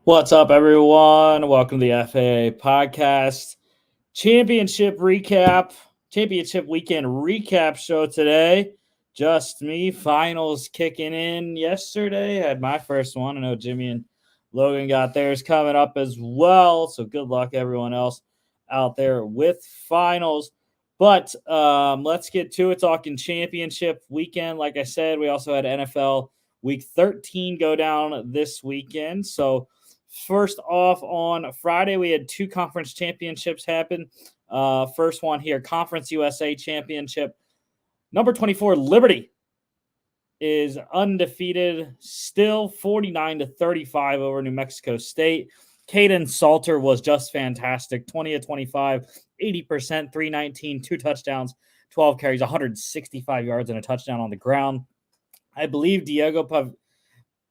What's up, everyone? Welcome to the FAA podcast championship weekend recap show today. Just me. Finals kicking in yesterday. Had my first one. I know Jimmy and Logan got theirs coming up as well. So good luck, everyone else out there with finals. But let's get to it. Talking championship weekend. Like I said, we also had NFL Week 13 go down this weekend. So first off, on Friday, we had two conference championships happen. First one here, Conference USA Championship. Number 24, Liberty is undefeated, still 49-35 over New Mexico State. Caden Salter was just fantastic, 20 of 25, 80%, 319, two touchdowns, 12 carries, 165 yards, and a touchdown on the ground. I believe Diego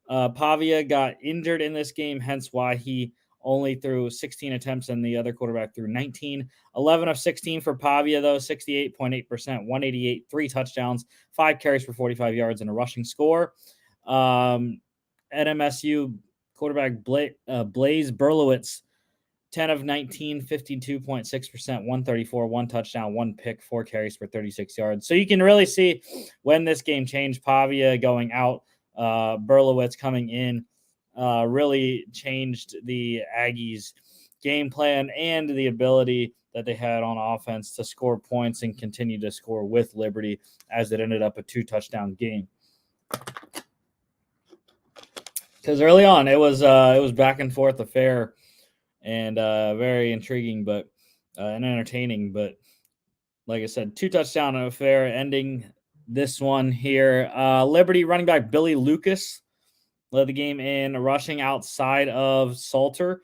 Pavia got injured in this game, hence why he only threw 16 attempts and the other quarterback threw 19. 11 of 16 for Pavia, though, 68.8%, 188, three touchdowns, five carries for 45 yards, and a rushing score. At MSU, quarterback Blaze Berlowitz, 10 of 19, 52.6%, 134, one touchdown, one pick, four carries for 36 yards. So you can really see when this game changed. Pavia going out, Berlowitz coming in, really changed the Aggies' game plan and the ability that they had on offense to score points and continue to score with Liberty, as it ended up a two-touchdown game. Because early on, it was back and forth affair and very intriguing, but and entertaining. But like I said, two touchdown affair ending this one here. Liberty running back Billy Lucas led the game in rushing outside of Salter.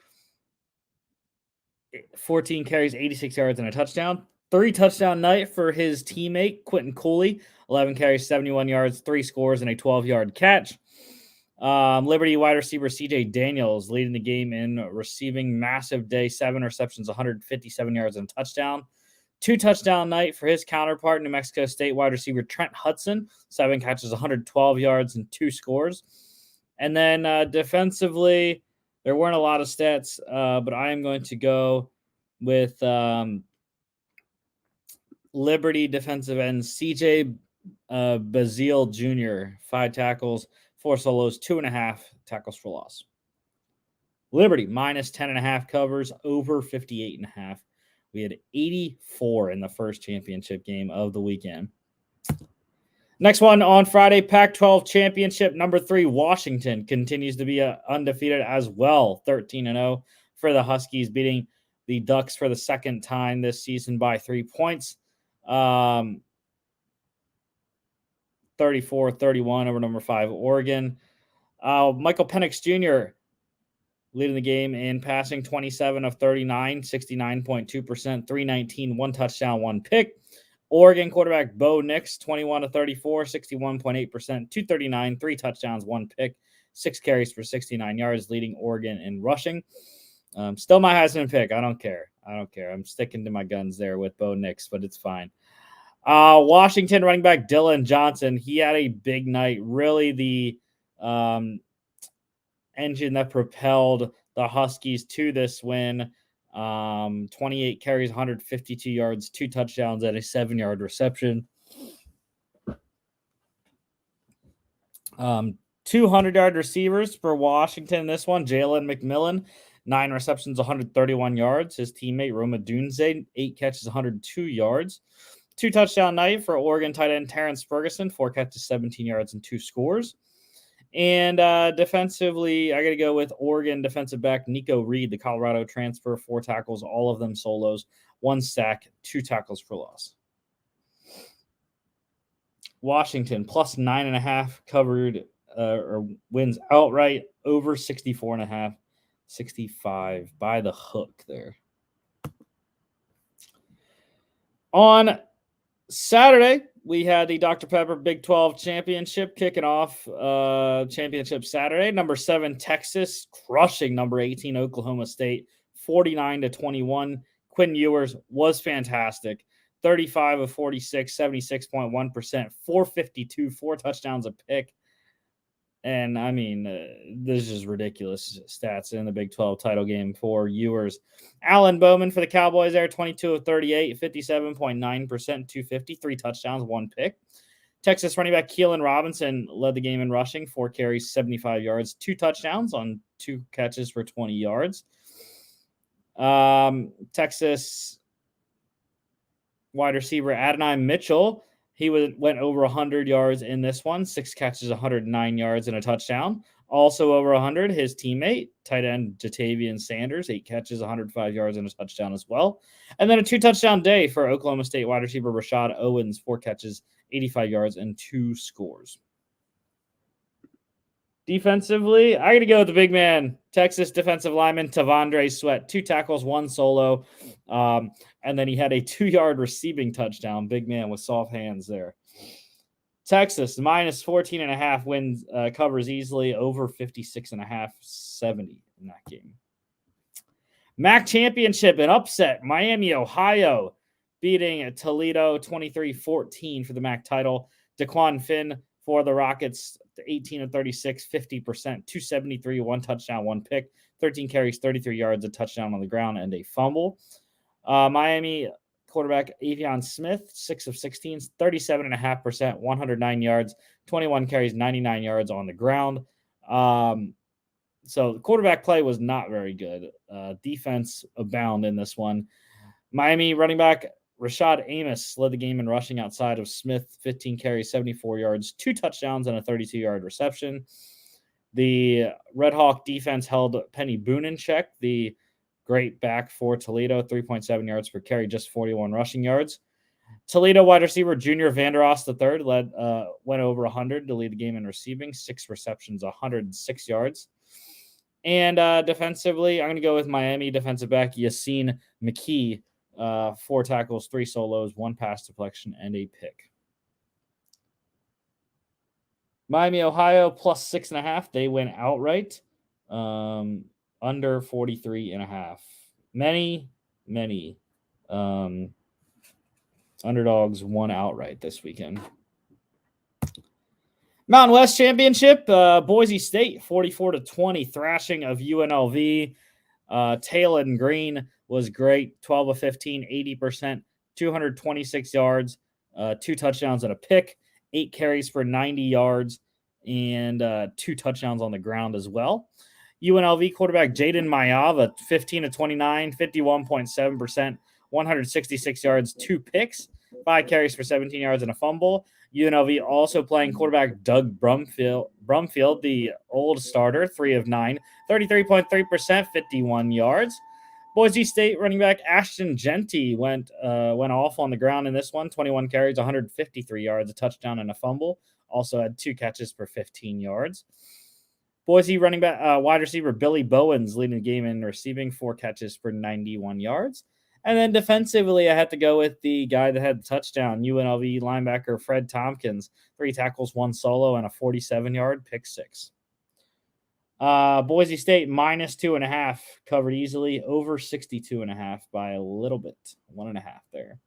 14 carries, 86 yards, and a touchdown. Three touchdown night for his teammate, Quentin Cooley. 11 carries, 71 yards, three scores, and a 12-yard catch. Liberty wide receiver CJ Daniels leading the game in receiving, massive day, 7 receptions, 157 yards, and a touchdown. Two touchdown night for his counterpart, New Mexico State wide receiver Trent Hudson, 7 catches, 112 yards, and 2 scores. And then defensively, there weren't a lot of stats, but I am going to go with Liberty defensive end CJ Bazile Jr., 5 tackles, 4 solos, 2.5 tackles for loss. Liberty minus 10.5 covers, over 58.5. We had 84 in the first championship game of the weekend. Next one on Friday, Pac-12 championship, number 3, Washington continues to be undefeated as well, 13-0 for the Huskies, beating the Ducks for the second time this season by 3 points. 34-31 over number 5, Oregon. Michael Penix Jr. leading the game in passing, 27 of 39, 69.2%, 319, one touchdown, one pick. Oregon quarterback Bo Nix, 21 of 34, 61.8%, 239, three touchdowns, one pick, 6 carries for 69 yards, leading Oregon in rushing. Still my Heisman pick. I don't care. I'm sticking to my guns there with Bo Nix, but it's fine. Washington running back Dylan Johnson, he had a big night. Really the engine that propelled the Huskies to this win. 28 carries, 152 yards, 2 touchdowns, and a 7-yard reception. 200-yard receivers for Washington in this one. Jalen McMillan, 9 receptions, 131 yards. His teammate Roma Dunze, 8 catches, 102 yards. 2 touchdown night for Oregon tight end Terrence Ferguson, 4 catches, 17 yards, and 2 scores. And defensively, I got to go with Oregon defensive back Nico Reed, the Colorado transfer, 4 tackles, all of them solos, 1 sack, 2 tackles for loss. Washington plus 9.5 covered or wins outright, over 64.5, 65 by the hook there. On Saturday, we had the Dr. Pepper Big 12 Championship kicking off Championship Saturday. Number 7, Texas, crushing number 18, Oklahoma State, 49-21. Quinn Ewers was fantastic. 35 of 46, 76.1%, 452, 4 touchdowns, a pick, And I mean, this is ridiculous stats in the Big 12 title game for Ewers. Alan Bowman for the Cowboys there, 22 of 38, 57.9%, 250, 3 touchdowns, 1 pick. Texas running back Keelan Robinson led the game in rushing, 4 carries, 75 yards, 2 touchdowns on 2 catches for 20 yards. Texas wide receiver Adonai Mitchell, he went over 100 yards in this one, 6 catches, 109 yards, and a touchdown. Also over 100, his teammate, tight end Jatavian Sanders, 8 catches, 105 yards, and a touchdown as well. And then a 2-touchdown day for Oklahoma State wide receiver Rashad Owens, 4 catches, 85 yards, and 2 scores. Defensively, I got to go with the big man, Texas defensive lineman Tavondre Sweat, 2 tackles, 1 solo, and then he had a 2-yard receiving touchdown. Big man with soft hands there. Texas minus 14.5 wins, covers easily, over 56.5, 70 in that game. MAC championship, an upset, Miami, Ohio, beating Toledo 23-14 for the MAC title. Daquan Finn for the Rockets, 18 of 36, 50%, 273, 1 touchdown, 1 pick, 13 carries, 33 yards, a touchdown on the ground, and a fumble. Miami quarterback Avion Smith, 6 of 16, 37.5%, 109 yards, 21 carries, 99 yards on the ground. So the quarterback play was not very good. Defense abound in this one. Miami running back Rashad Amos led the game in rushing outside of Smith, 15 carries, 74 yards, 2 touchdowns, and a 32-yard reception. The Red Hawk defense held Penny Boone in check, the great back for Toledo, 3.7 yards per carry, just 41 rushing yards. Toledo wide receiver Junior Vandeross III went over 100 to lead the game in receiving, 6 receptions, 106 yards. And defensively, I'm going to go with Miami defensive back Yassine McKee, 4 tackles, 3 solos, 1 pass deflection, and a pick. Miami, Ohio, plus 6.5. They went outright, under 43.5. Many underdogs won outright this weekend. Mountain West Championship, Boise State, 44-20, thrashing of UNLV. Talon Green was great, 12 of 15, 80%, 226 yards, 2 touchdowns and a pick, 8 carries for 90 yards, and 2 touchdowns on the ground as well. UNLV quarterback Jaden Mayava, 15 of 29, 51.7%, 166 yards, 2 picks, 5 carries for 17 yards and a fumble. UNLV also playing quarterback Doug Brumfield, the old starter, 3 of 9, 33.3%, 51 yards. Boise State running back Ashton Genty went off on the ground in this one, 21 carries, 153 yards, a touchdown and a fumble. Also had 2 catches for 15 yards. Boise running back wide receiver Billy Bowens leading the game in receiving, 4 catches for 91 yards. And then defensively, I had to go with the guy that had the touchdown, UNLV linebacker Fred Tompkins, 3 tackles, 1 solo, and a 47-yard pick 6. Boise State minus 2.5 covered easily, over 62.5 by a little bit, 1.5 there.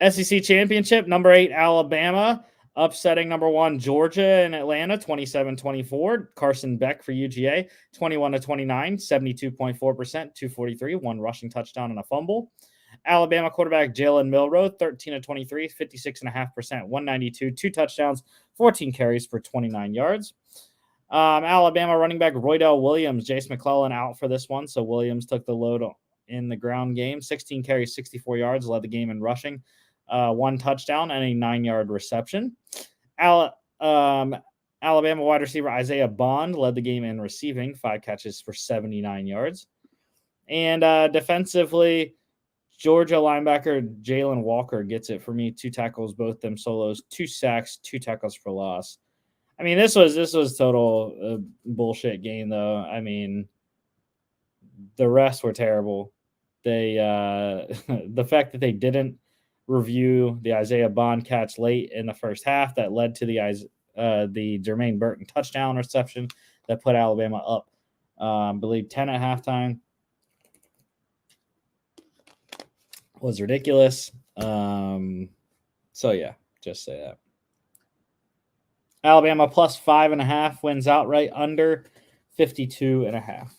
SEC Championship, number 8 Alabama upsetting number 1 Georgia in Atlanta, 27-24. Carson Beck for UGA, 21-29, 72.4%, 243, 1 rushing touchdown and a fumble. Alabama quarterback Jalen Milroe, 13-23, 56.5%, 192, 2 touchdowns, 14 carries for 29 yards. Alabama running back Roydell Williams, Jace McClellan out for this one, so Williams took the load in the ground game. 16 carries, 64 yards, led the game in rushing. 1 touchdown and a 9-yard reception. Alabama wide receiver Isaiah Bond led the game in receiving, 5 catches for 79 yards. And defensively, Georgia linebacker Jalen Walker gets it for me. 2 tackles, both them solos, 2 sacks, 2 tackles for loss. I mean, this was total bullshit game, though. I mean, the rest were terrible. They the fact that they didn't review the Isaiah Bond catch late in the first half that led to the Jermaine Burton touchdown reception that put Alabama up, I believe 10 at halftime, was ridiculous. So yeah, just say that. Alabama plus 5.5 wins outright under 52.5.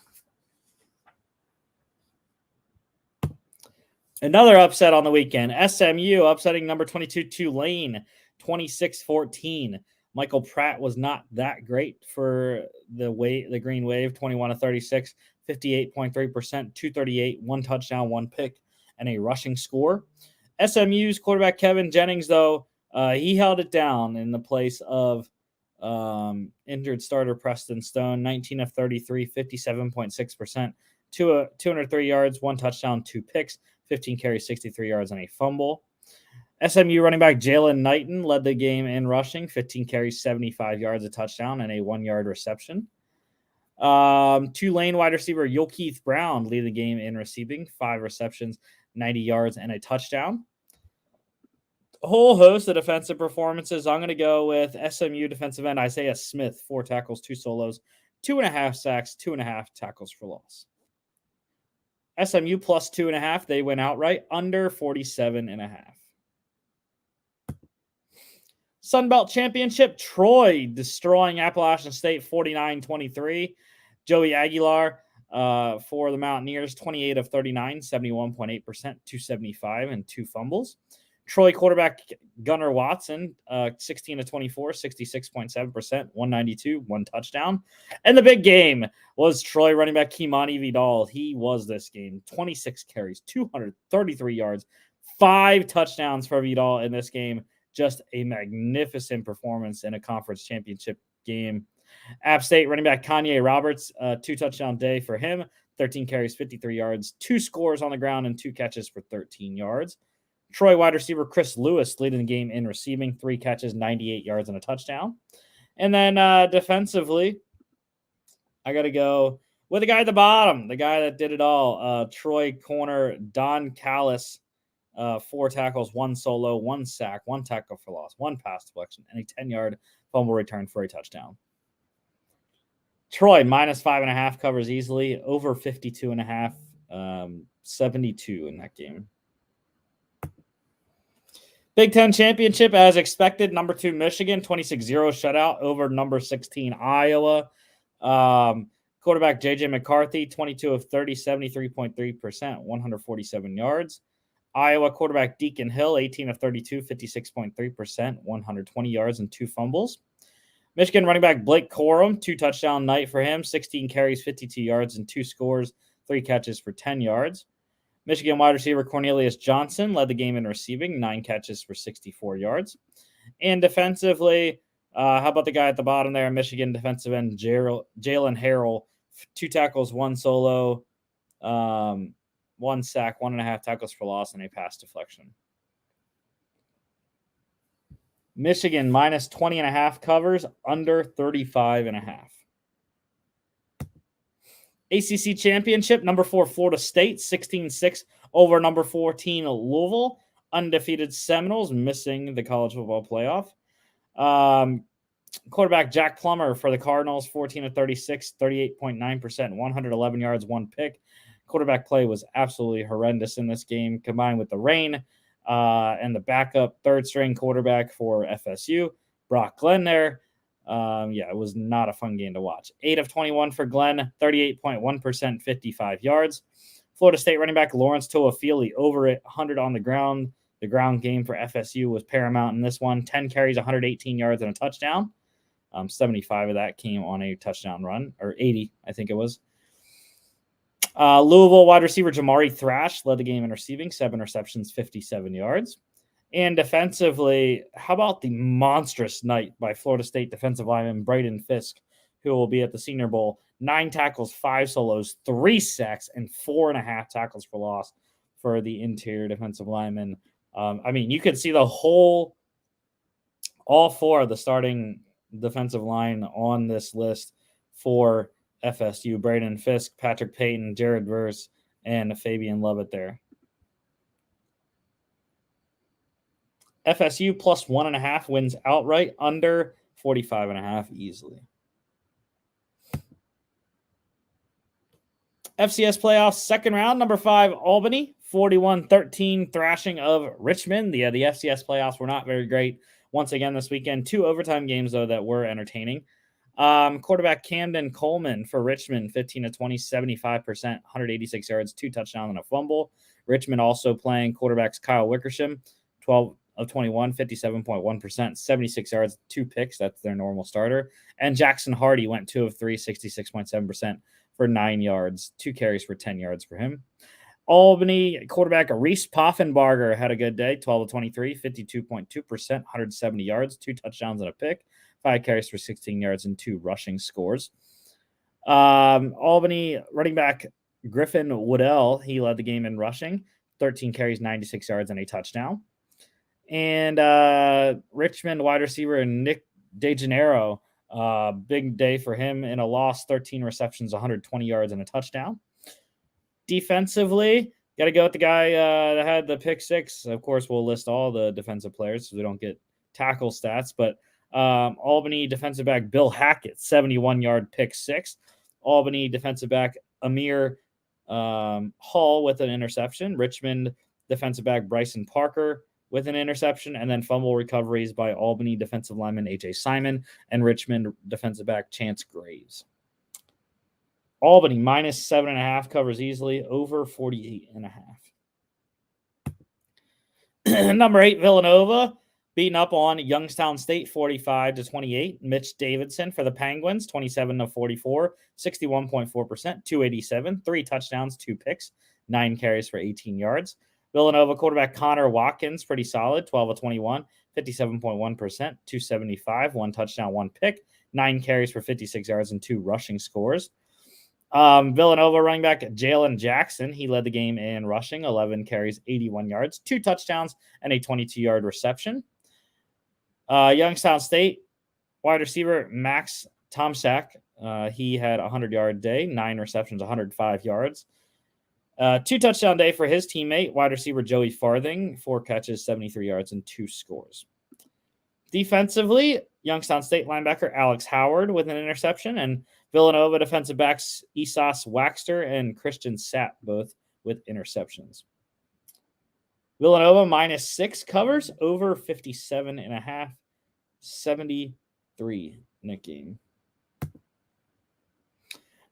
Another upset on the weekend. SMU upsetting number 22 Tulane 26-14. Michael Pratt was not that great for the Green Wave, 21-36, 58.3%, 238, one touchdown, one pick, and a rushing score. SMU's quarterback Kevin Jennings, though, he held it down in the place of injured starter Preston Stone, 19 of 33, 57.6%, 203 yards, one touchdown, two picks, 15 carries, 63 yards, and a fumble. SMU running back Jalen Knighton led the game in rushing, 15 carries, 75 yards, a touchdown, and a 1-yard reception. Tulane wide receiver Yokeith Brown lead the game in receiving, 5 receptions, 90 yards, and a touchdown. A whole host of defensive performances. I'm going to go with SMU defensive end Isaiah Smith, 4 tackles, 2 solos, 2.5 sacks, 2.5 tackles for loss. SMU plus 2.5. They went outright under 47.5. Sunbelt Championship, Troy destroying Appalachian State 49-23. Joey Aguilar for the Mountaineers, 28 of 39, 71.8%, 275, and 2 fumbles. Troy quarterback Gunnar Watson, 16 of 24, 66.7%, 192, 1 touchdown. And the big game was Troy running back Kimani Vidal. He was this game. 26 carries, 233 yards, 5 touchdowns for Vidal in this game. Just a magnificent performance in a conference championship game. App State running back Kanye Roberts, 2 touchdown day for him, 13 carries, 53 yards, 2 scores on the ground, and 2 catches for 13 yards. Troy wide receiver Chris Lewis leading the game in receiving, 3 catches, 98 yards, and a touchdown. And then defensively, I got to go with the guy at the bottom, the guy that did it all. Troy corner Don Callis, 4 tackles, 1 solo, 1 sack, 1 tackle for loss, 1 pass deflection, and a 10-yard fumble return for a touchdown. Troy minus 5.5 covers easily, over 52.5, 72 in that game. Big Ten Championship, as expected, number 2 Michigan, 26-0 shutout over number 16 Iowa. Quarterback J.J. McCarthy, 22 of 30, 73.3%, 147 yards. Iowa quarterback Deacon Hill, 18 of 32, 56.3%, 120 yards, and 2 fumbles. Michigan running back Blake Corum, 2 touchdown night for him, 16 carries, 52 yards, and 2 scores, 3 catches for 10 yards. Michigan wide receiver Cornelius Johnson led the game in receiving, 9 catches for 64 yards. And defensively, how about the guy at the bottom there, Michigan defensive end Jalen Harrell, 2 tackles, 1 solo, 1 sack, 1.5 tackles for loss, and a pass deflection. Michigan minus 20.5 covers, under 35.5. ACC Championship, number 4 Florida State, 16-6 over number 14 Louisville. Undefeated Seminoles missing the college football playoff. Quarterback Jack Plummer for the Cardinals, 14 of 36, 38.9%, 111 yards, 1 pick. Quarterback play was absolutely horrendous in this game, combined with the rain and the backup third-string quarterback for FSU, Brock Glenn there. It was not a fun game to watch. 8 of 21 for Glenn, 38.1%, 55 yards. Florida State running back Lawrence Toafili over at 100 on the ground. The ground game for FSU was paramount in this one. 10 carries, 118 yards, and a touchdown. 75 of that came on a touchdown run, or 80, I think it was. Louisville wide receiver Jamari Thrash led the game in receiving, 7 receptions, 57 yards. And defensively, how about the monstrous night by Florida State defensive lineman Braden Fisk, who will be at the Senior Bowl? 9 tackles, 5 solos, 3 sacks, and 4.5 tackles for loss for the interior defensive lineman. You could see all 4 of the starting defensive line on this list for FSU. Braden Fisk, Patrick Payton, Jared Verse, and Fabian Lovett there. FSU plus 1.5 wins outright, under 45.5 easily. FCS playoffs, second round, number 5 Albany, 41-13 thrashing of Richmond. The FCS playoffs were not very great once again this weekend. 2 overtime games, though, that were entertaining. Quarterback Camden Coleman for Richmond, 15 of 20, 75%, 186 yards, 2 touchdowns, and a fumble. Richmond also playing quarterbacks Kyle Wickersham, 12 of 21, 57.1%, 76 yards, 2 picks. That's their normal starter. And Jackson Hardy went 2 of 3, 66.7% for 9 yards, 2 carries for 10 yards for him. Albany quarterback Reese Poffenbarger had a good day, 12 of 23, 52.2%, 170 yards, 2 touchdowns and a pick, 5 carries for 16 yards and 2 rushing scores. Albany running back Griffin Woodell, he led the game in rushing, 13 carries, 96 yards, and a touchdown. And Richmond wide receiver Nick DeGennaro, big day for him in a loss, 13 receptions, 120 yards, and a touchdown. Defensively, got to go with the guy that had the pick 6. Of course, we'll list all the defensive players so we don't get tackle stats, but Albany defensive back Bill Hackett, 71-yard pick 6. Albany defensive back Amir Hall with an interception. Richmond defensive back Bryson Parker with an interception, and then fumble recoveries by Albany defensive lineman A.J. Simon and Richmond defensive back Chance Graves. Albany minus 7.5 covers easily, over 48.5. Number 8, Villanova beating up on Youngstown State 45-28. Mitch Davidson for the Penguins, 27 of 44, 61.4%, 287, 3 touchdowns, 2 picks, 9 carries for 18 yards. Villanova quarterback Connor Watkins, pretty solid, 12 of 21, 57.1%, 275, 1 touchdown, 1 pick, 9 carries for 56 yards and 2 rushing scores. Villanova running back Jalen Jackson, he led the game in rushing, 11 carries, 81 yards, 2 touchdowns, and a 22-yard reception. Youngstown State wide receiver Max Tomczak, he had a 100-yard day, 9 receptions, 105 yards. 2 touchdown day for his teammate, wide receiver Joey Farthing, 4 catches, 73 yards, and 2 scores. Defensively, Youngstown State linebacker Alex Howard with an interception, and Villanova defensive backs Esas Waxter and Christian Sapp, both with interceptions. Villanova minus 6 covers, over 57.5, 73 in that game.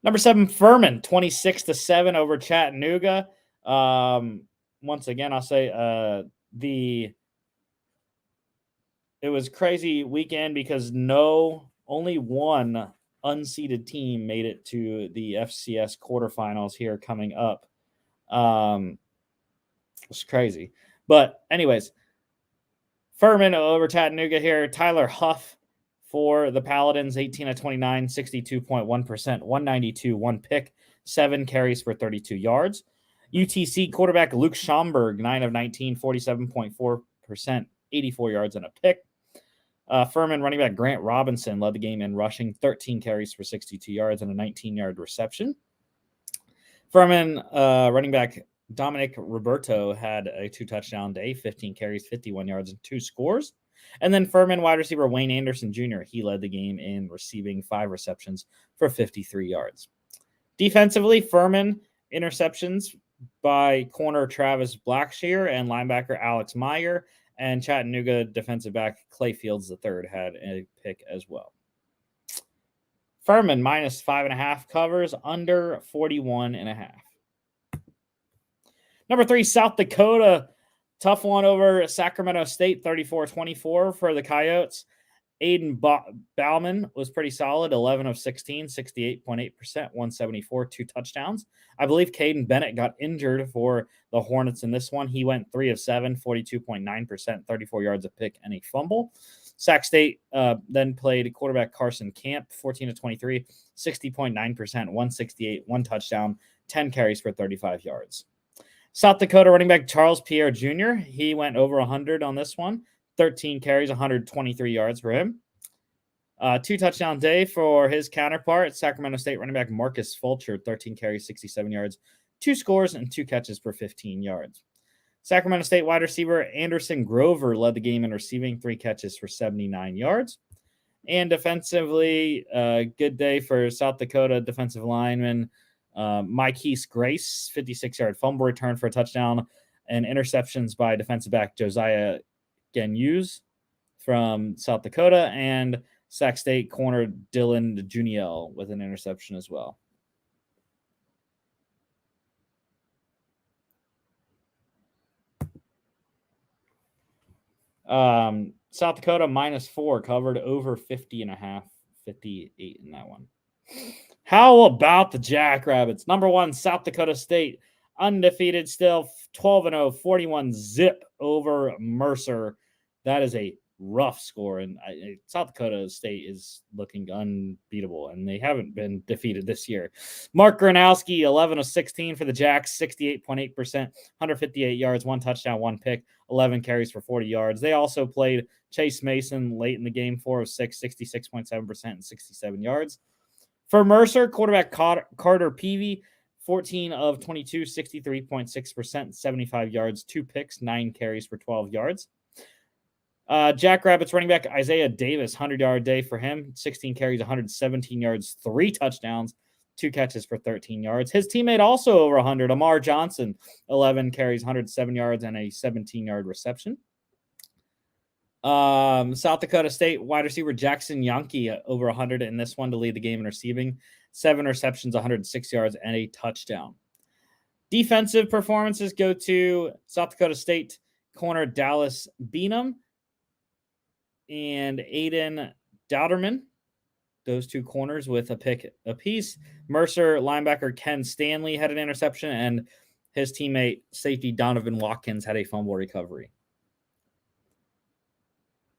Number 7, Furman, 26-7 over Chattanooga. Once again, I'll say it was crazy weekend because only one unseeded team made it to the FCS quarterfinals here coming up. It's crazy. But anyways, Furman over Chattanooga here. Tyler Huff for the Paladins, 18 of 29, 62.1%, 192, 1 pick, 7 carries for 32 yards. UTC quarterback Luke Schomburg, 9 of 19, 47.4%, 84 yards and a pick. Furman running back Grant Robinson led the game in rushing, 13 carries for 62 yards and a 19-yard reception. Furman running back Dominic Roberto had a 2-touchdown day, 15 carries, 51 yards, and 2 scores. And then Furman wide receiver Wayne Anderson Jr., he led the game in receiving 5 receptions for 53 yards. Defensively, Furman interceptions by corner Travis Blackshear and linebacker Alex Meyer, and Chattanooga defensive back Clay Fields III had a pick as well. Furman minus 5.5 covers, under 41.5. Number 3, South Dakota. Tough one over Sacramento State, 34-24 for the Coyotes. Aiden Bauman was pretty solid, 11 of 16, 68.8%, 174, 2 touchdowns. I believe Caden Bennett got injured for the Hornets in this one. He went 3 of 7, 42.9%, 34 yards a pick, and a fumble. Sac State then played quarterback Carson Camp, 14 of 23, 60.9%, 168, 1 touchdown, 10 carries for 35 yards. South Dakota running back Charles Pierre Jr., he went over 100 on this one. 13 carries, 123 yards for him. 2 touchdown day for his counterpart, Sacramento State running back Marcus Fulcher, 13 carries, 67 yards, 2 scores, and 2 catches for 15 yards. Sacramento State wide receiver Anderson Grover led the game in receiving, 3 catches for 79 yards. And defensively, good day for South Dakota defensive lineman Mikeese Grace, 56-yard fumble return for a touchdown, and interceptions by defensive back Josiah Ganyuz from South Dakota, and Sac State corner Dylan Juniel with an interception as well. South Dakota -4 covered over 50.5, 58 in that one. How about the Jackrabbits? Number 1, South Dakota State, undefeated still, 12-0, 41 zip over Mercer. That is a rough score, and South Dakota State is looking unbeatable, and they haven't been defeated this year. Mark Gronowski, 11 of 16 for the Jacks, 68.8%, 158 yards, 1 touchdown, 1 pick, 11 carries for 40 yards. They also played Chase Mason late in the game, 4 of 6, 66.7%, and 67 yards. For Mercer, quarterback Carter Peavy, 14 of 22, 63.6%, 75 yards, 2 picks, 9 carries for 12 yards. Jackrabbits running back Isaiah Davis, 100-yard day for him, 16 carries, 117 yards, 3 touchdowns, 2 catches for 13 yards. His teammate also over 100, Amar Johnson, 11 carries, 107 yards, and a 17-yard reception. South Dakota State wide receiver Jackson Yankee over 100 in this one to lead the game in receiving, 7 receptions, 106 yards, and a touchdown. Defensive performances go to South Dakota State corner Dallas Beanham and Aiden Dowderman. Those 2 corners with a pick apiece. Mercer linebacker Ken Stanley had an interception, and his teammate safety Donovan Watkins had a fumble recovery.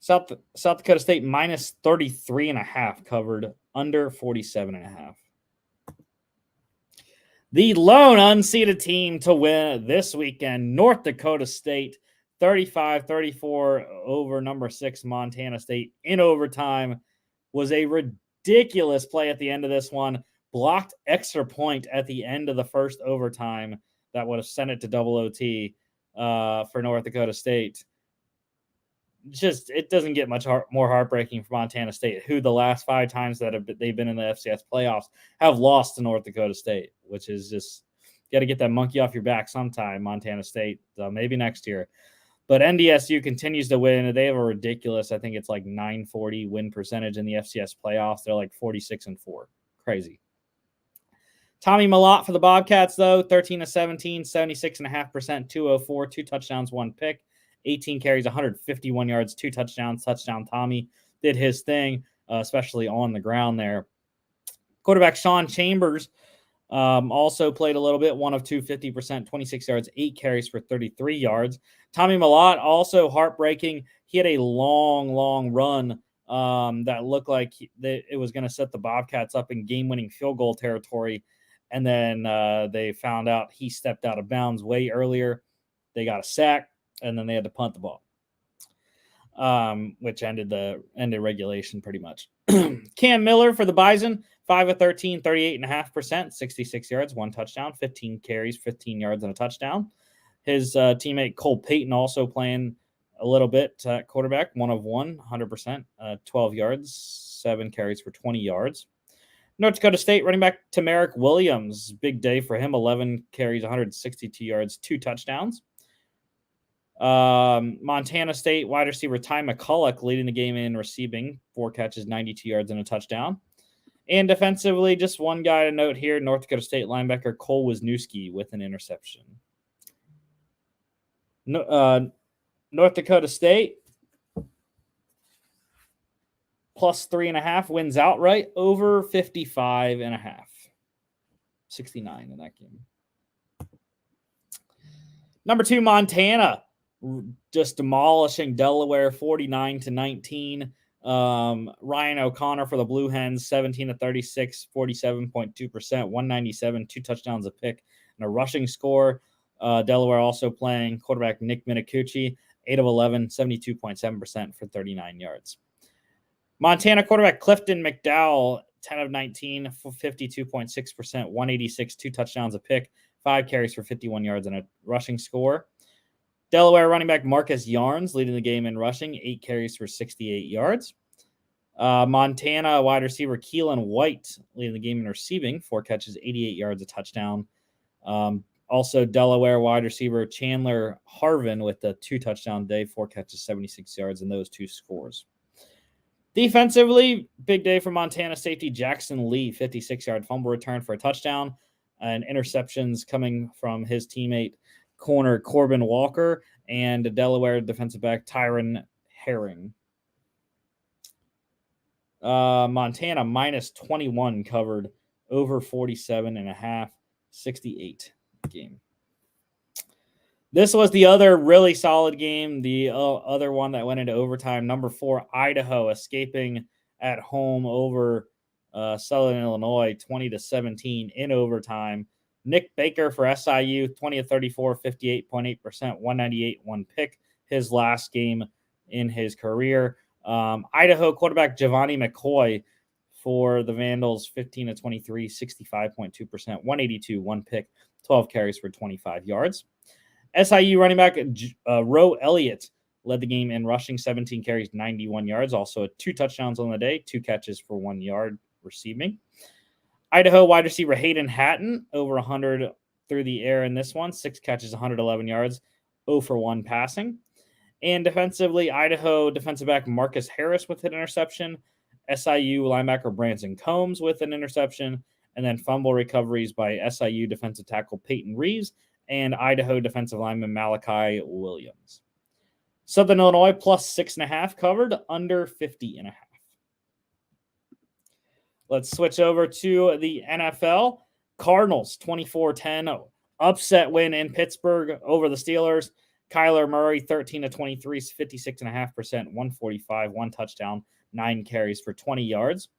South Dakota State -33.5 covered under 47.5. The lone unseeded team to win this weekend, North Dakota State, 35-34 over number 6 Montana State in overtime. Was a ridiculous play at the end of this one. Blocked extra point at the end of the first overtime that would have sent it to double OT for North Dakota State. Just, it doesn't get much more heartbreaking for Montana State, who the last 5 times that they've been in the FCS playoffs have lost to North Dakota State, which is just, got to get that monkey off your back sometime, Montana State, maybe next year. But NDSU continues to win. They have a ridiculous, I think it's like 940 win percentage in the FCS playoffs. They're like 46-4. Crazy. Tommy Mellott for the Bobcats, though, 13 of 17, 76.5%, 204, 2 touchdowns, 1 pick. 18 carries, 151 yards, 2 touchdowns. Touchdown Tommy did his thing, especially on the ground there. Quarterback Sean Chambers also played a little bit, 1 of 2, 50%, 26 yards, 8 carries for 33 yards. Tommy Mellott also heartbreaking. He had a long run that looked like it was going to set the Bobcats up in game-winning field goal territory, and then they found out he stepped out of bounds way earlier. They got a sack, and then they had to punt the ball, which ended regulation pretty much. Cam Miller for the Bison, 5 of 13, 38.5%, 66 yards, 1 touchdown, 15 carries, 15 yards, and a touchdown. His teammate Cole Payton also playing a little bit at quarterback, 1 of 1, 100%, 12 yards, 7 carries for 20 yards. North Dakota State running back Tamarick Williams, big day for him, 11 carries, 162 yards, 2 touchdowns. Montana State wide receiver Ty McCulloch leading the game in receiving, 4 catches, 92 yards, and a touchdown. And defensively, just one guy to note here, North Dakota State linebacker Cole Wisniewski with an interception. North Dakota State +3.5 wins outright over 55.5. 69 in that game. Number 2, Montana, just demolishing Delaware 49-19. Ryan O'Connor for the Blue Hens, 17 of 36, 47.2%, 197, 2 touchdowns, a pick, and a rushing score. Delaware also playing quarterback Nick Minicucci, 8 of 11, 72.7% for 39 yards. Montana quarterback Clifton McDowell, 10 of 19, 52.6%, 186, 2 touchdowns, a pick, 5 carries for 51 yards, and a rushing score. Delaware running back Marcus Yarns leading the game in rushing, 8 carries for 68 yards. Montana wide receiver Keelan White leading the game in receiving, 4 catches, 88 yards, a touchdown. Also, Delaware wide receiver Chandler Harvin with the 2-touchdown day, 4 catches, 76 yards, and those 2 scores. Defensively, big day for Montana safety Jackson Lee, 56-yard fumble return for a touchdown, and interceptions coming from his teammate corner Corbin Walker and Delaware defensive back Tyron Herring. Montana minus 21 covered, over 47.5, 68 game. This was the other really solid game. The other one that went into overtime. Number 4, Idaho escaping at home over Southern Illinois, 20-17 in overtime. Nick Baker for SIU, 20 of 34, 58.8%, 198, 1 pick. His last game in his career. Idaho quarterback Giovanni McCoy for the Vandals, 15 of 23, 65.2%, 182, 1 pick, 12 carries for 25 yards. SIU running back Roe Elliott led the game in rushing, 17 carries, 91 yards. Also 2 touchdowns on the day, 2 catches for 1 yard receiving. Idaho wide receiver Hayden Hatton, over 100 through the air in this one, 6 catches, 111 yards, 0 for 1 passing. And defensively, Idaho defensive back Marcus Harris with an interception, SIU linebacker Branson Combs with an interception, and then fumble recoveries by SIU defensive tackle Peyton Reeves and Idaho defensive lineman Malachi Williams. Southern Illinois plus 6.5 covered, under 50.5. Let's switch over to the NFL. Cardinals 24-10 upset win in Pittsburgh over the Steelers. Kyler Murray 13 of 23, 56.5%, 145, 1 touchdown, 9 carries for 20 yards.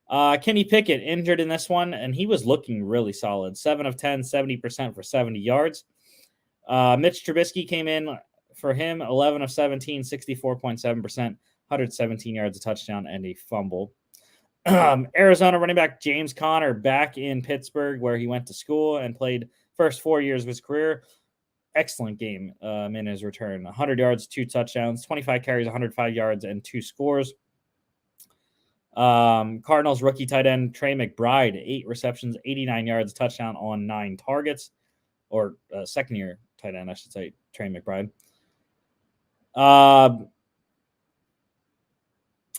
Kenny Pickett injured in this one, and he was looking really solid. 7 of 10, 70% for 70 yards. Mitch Trubisky came in for him, 11 of 17, 64.7%, 117 yards, a touchdown, and a fumble. Arizona running back James Conner back in Pittsburgh, where he went to school and played first 4 years of his career. Excellent game in his return. 100 yards, 2 touchdowns, 25 carries, 105 yards, and 2 scores. Cardinals rookie tight end Trey McBride, 8 receptions, 89 yards, touchdown on 9 targets. Or second-year tight end, I should say, Trey McBride.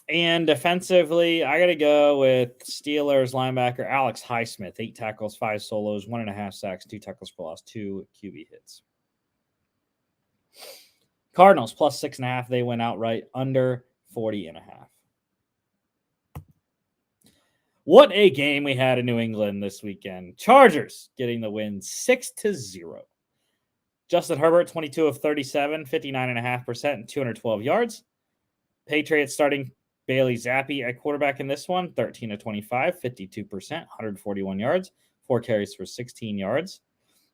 And defensively, I got to go with Steelers linebacker Alex Highsmith, 8 tackles, 5 solos, 1.5 sacks, 2 tackles for loss, 2 QB hits. Cardinals plus 6.5. They went outright, under 40.5. What a game we had in New England this weekend. Chargers getting the win 6-0. Justin Herbert, 22 of 37, 59.5%, and 212 yards. Patriots starting Bailey Zappi at quarterback in this one, 13 of 25, 52%, 141 yards, 4 carries for 16 yards.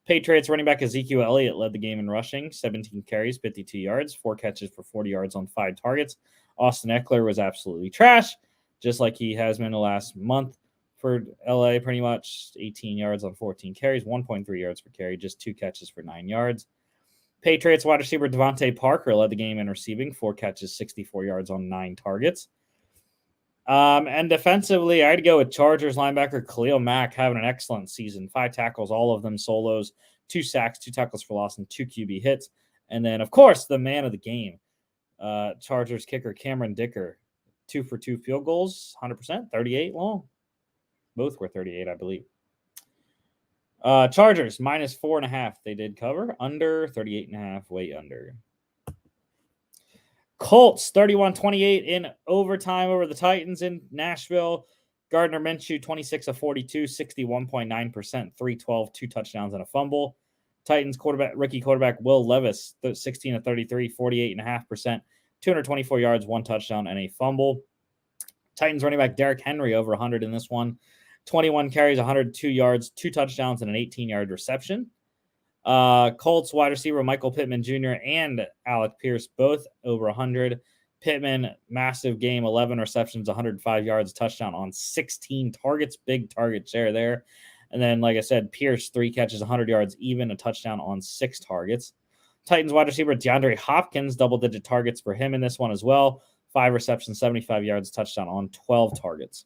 Patriots running back Ezekiel Elliott led the game in rushing, 17 carries, 52 yards, 4 catches for 40 yards on 5 targets. Austin Eckler was absolutely trash, just like he has been the last month for LA, pretty much. 18 yards on 14 carries, 1.3 yards per carry, just 2 catches for 9 yards. Patriots wide receiver Devontae Parker led the game in receiving, 4 catches, 64 yards on 9 targets. And defensively, I had to go with Chargers linebacker Khalil Mack having an excellent season. 5 tackles, all of them solos, 2 sacks, 2 tackles for loss, and 2 QB hits. And then, of course, the man of the game, Chargers kicker Cameron Dicker, 2 for 2 field goals, 100%, 38 long. Both were 38, I believe. Chargers minus 4.5. They did cover, under 38.5, way under. Colts 31-28 in overtime over the Titans in Nashville. Gardner Minshew 26 of 42, 61.9%, 312, 2 touchdowns and a fumble. Titans rookie quarterback Will Levis 16 of 33, 48.5%, 224 yards, 1 touchdown and a fumble. Titans running back Derrick Henry over 100 in this one. 21 carries, 102 yards, 2 touchdowns, and an 18-yard reception. Colts wide receiver Michael Pittman Jr. and Alec Pierce both over 100. Pittman, massive game, 11 receptions, 105 yards, touchdown on 16 targets. Big target share there. And then, like I said, Pierce, 3 catches, 100 yards, even a touchdown on 6 targets. Titans wide receiver DeAndre Hopkins, double-digit targets for him in this one as well. 5 receptions, 75 yards, touchdown on 12 targets.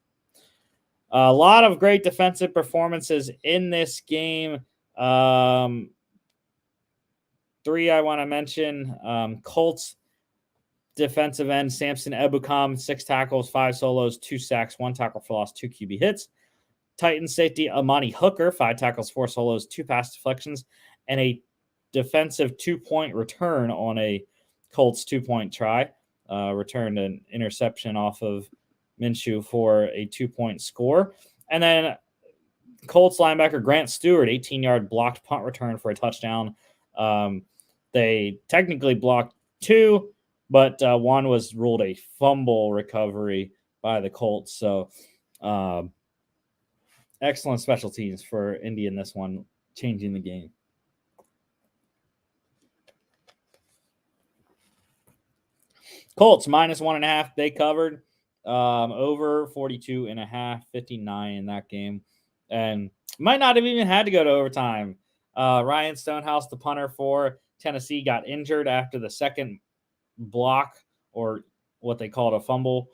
A lot of great defensive performances in this game. Three I want to mention. Colts defensive end Samson Ebukam, 6 tackles, 5 solos, 2 sacks, 1 tackle for loss, 2 QB hits. Titans safety Amani Hooker, 5 tackles, 4 solos, 2 pass deflections, and a defensive 2-point return on a Colts 2-point try. Returned an interception off of Minshew for a 2-point score. And then Colts linebacker Grant Stewart, 18-yard blocked punt return for a touchdown. They technically blocked 2, but one was ruled a fumble recovery by the Colts. So excellent special teams for Indy in this one, changing the game. Colts -1.5. They covered. Over 42.5, 59 in that game. And might not have even had to go to overtime. Ryan Stonehouse, the punter for Tennessee, got injured after the second block, or what they called a fumble.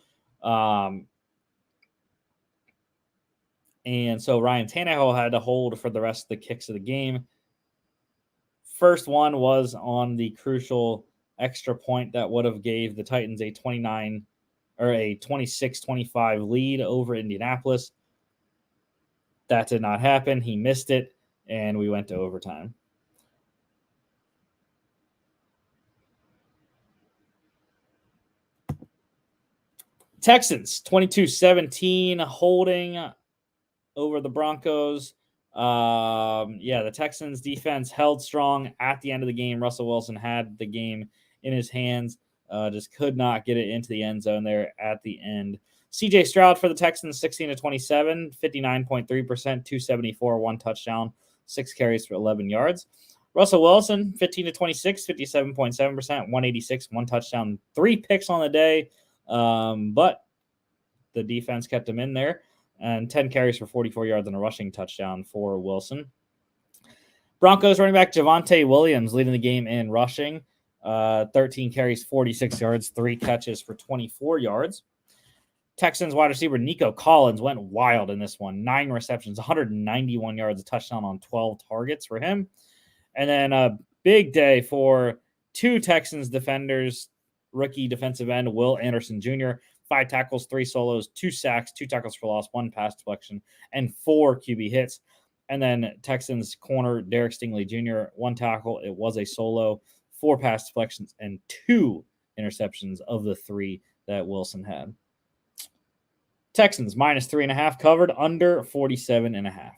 And so Ryan Tannehill had to hold for the rest of the kicks of the game. First one was on the crucial extra point that would have gave the Titans a 26-25 lead over Indianapolis. That did not happen. He missed it, and we went to overtime. Texans 22-17 holding over the Broncos. The Texans defense held strong at the end of the game. Russell Wilson had the game in his hands, just could not get it into the end zone there at the end. CJ Stroud for the Texans, 16-27, 59.3%, 274, 1 touchdown, 6 carries for 11 yards. Russell Wilson, 15-26, 57.7%, 186, 1 touchdown, 3 picks on the day. But the defense kept him in there, and 10 carries for 44 yards and a rushing touchdown for Wilson. Broncos running back Javonte Williams leading the game in rushing, 13 carries, 46 yards, 3 catches for 24 yards. Texans wide receiver Nico Collins went wild in this one, 9 receptions, 191 yards, a touchdown on 12 targets for him. And then a big day for 2 Texans defenders, rookie defensive end Will Anderson Jr., 5 tackles, 3 solos, 2 sacks, 2 tackles for loss, 1 pass deflection, and 4 QB hits. And then Texans corner Derek Stingley Jr., 1 tackle. It was a solo, 4 pass deflections, and 2 interceptions of the 3 that Wilson had. Texans -3.5 covered, under 47.5.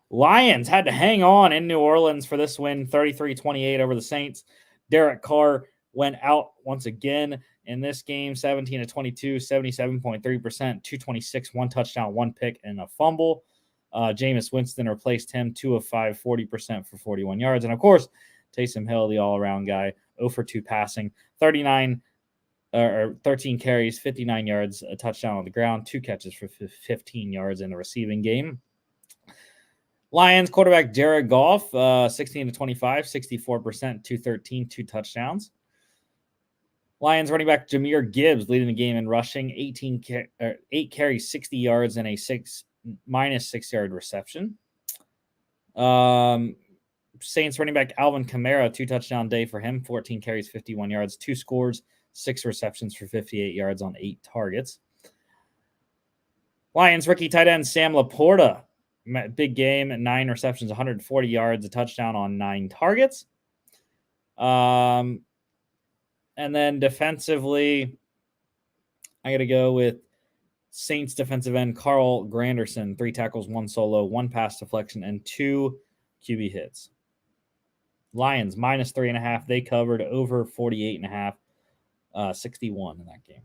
Lions had to hang on in New Orleans for this win, 33-28 over the Saints. Derek Carr went out once again in this game, 17-22, 77.3%, 226, 1 touchdown, 1 pick, and a fumble. Jameis Winston replaced him, 2 of 5, 40% for 41 yards. And, of course, Taysom Hill, the all-around guy, 0 for 2 passing, 13 carries, 59 yards, a touchdown on the ground, 2 catches for 15 yards in the receiving game. Lions quarterback Jared Goff, 16-25, 64%, 213, 2 touchdowns. Lions running back Jahmyr Gibbs leading the game in rushing, 8 carries, 60 yards, and a -6-yard reception. Saints running back Alvin Kamara, 2 touchdown day for him, 14 carries, 51 yards, 2 scores, 6 receptions for 58 yards on 8 targets. Lions rookie tight end Sam Laporta, big game, 9 receptions, 140 yards, a touchdown on 9 targets. And then defensively, I got to go with Saints defensive end Carl Granderson, 3 tackles, 1 solo, 1 pass deflection, and 2 QB hits. Lions -3.5. They covered, over 48.5, 61 in that game.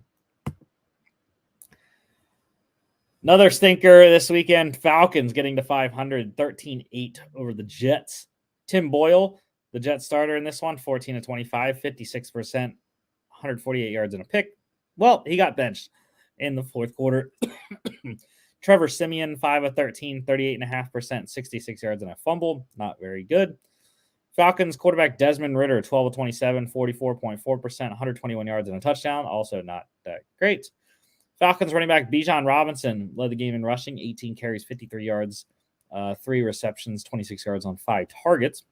Another stinker this weekend, Falcons getting to 500, 13-8 over the Jets. Tim Boyle, the Jets starter in this one, 14-25, 56%, 148 yards and a pick. Well, he got benched in the fourth quarter. Trevor Siemian, 5 of 13, 38.5%, 66 yards and a fumble. Not very good. Falcons quarterback Desmond Ridder, 12 of 27, 44.4%, 121 yards and a touchdown. Also not that great. Falcons running back Bijan Robinson led the game in rushing, 18 carries, 53 yards, 3 receptions, 26 yards on 5 targets.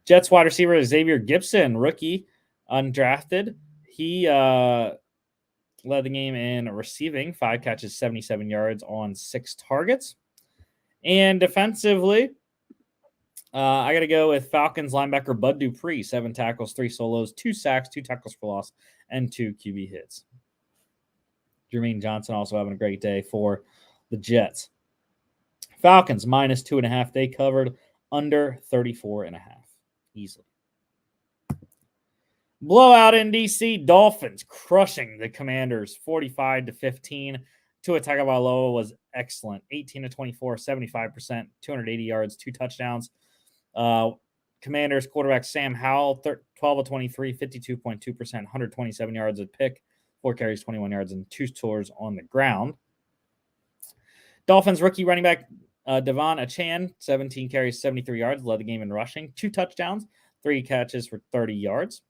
Jets wide receiver Xavier Gipson, rookie, undrafted. He led the game in receiving, 5 catches, 77 yards on 6 targets. And defensively, I got to go with Falcons linebacker Bud Dupree, 7 tackles, 3 solos, 2 sacks, 2 tackles for loss, and 2 QB hits. Jermaine Johnson also having a great day for the Jets. Falcons minus 2.5. They covered under 34.5 easily. Blowout in DC. Dolphins crushing the Commanders 45-15. Tua Tagovailoa was excellent. 18-24, 75%, 280 yards, 2 touchdowns. Commanders quarterback Sam Howell, 12-23, 52.2%, 127 yards a pick, 4 carries, 21 yards, and 2 scores on the ground. Dolphins rookie running back Devon Achane, 17 carries, 73 yards, led the game in rushing, 2 touchdowns, 3 catches for 30 yards.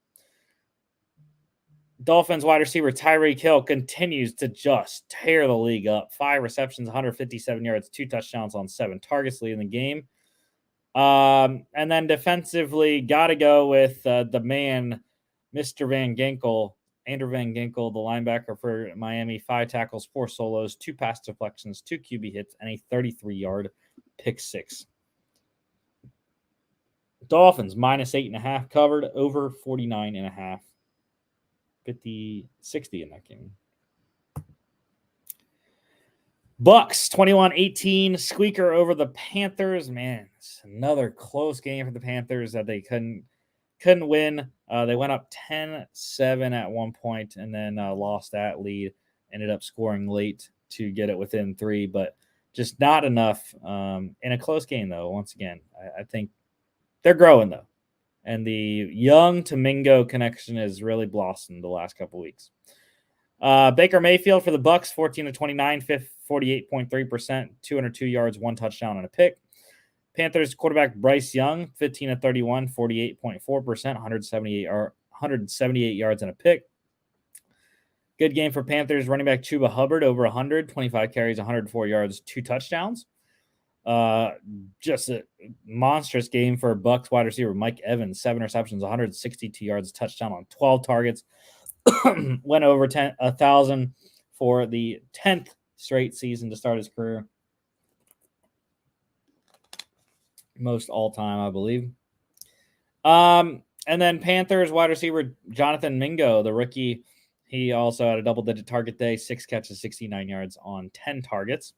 Dolphins wide receiver Tyreek Hill continues to just tear the league up. 5 receptions, 157 yards, 2 touchdowns on 7 targets, leading the game. And then defensively, got to go with the man, Mr. Van Ginkel, Andrew Van Ginkel, the linebacker for Miami. 5 tackles, 4 solos, 2 pass deflections, 2 QB hits, and a 33-yard pick 6. Dolphins minus 8.5 covered, over 49.5. 50-60 in that game. Bucks 21-18 squeaker over the Panthers. Man, it's another close game for the Panthers that they couldn't win. They went up 10-7 at one point and then lost that lead. Ended up scoring late to get it within 3, but just not enough in a close game, though. Once again, I think they're growing, though. And the Young to Mingo connection has really blossomed the last couple weeks. Baker Mayfield for the Bucks, 14-29, 48.3%, 202 yards, 1 touchdown, and a pick. Panthers quarterback Bryce Young, 15-31, 48.4%, 178 yards, and a pick. Good game for Panthers running back Chuba Hubbard, over 100, 25 carries, 104 yards, 2 touchdowns. Just a monstrous game for Bucks wide receiver Mike Evans, 7 receptions, 162 yards, touchdown on 12 targets. Went over 1,000 for the 10th straight season to start his career. Most all time, I believe. And then Panthers wide receiver Jonathan Mingo, the rookie, he also had a double-digit target day, 6 catches, 69 yards on 10 targets.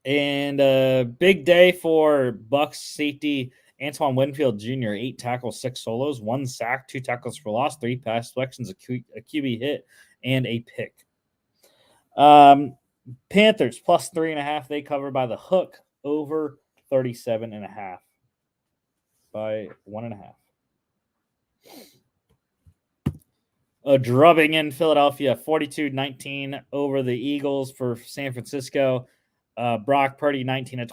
And a big day for Bucks safety Antoine Winfield Jr., 8 tackles, 6 solos, 1 sack, 2 tackles for loss, 3 pass deflections, a QB hit, and a pick. Panthers plus 3.5. They cover by the hook, over 37.5 by 1.5. A drubbing in Philadelphia, 42-19 over the Eagles for San Francisco. Brock Purdy, 19-27,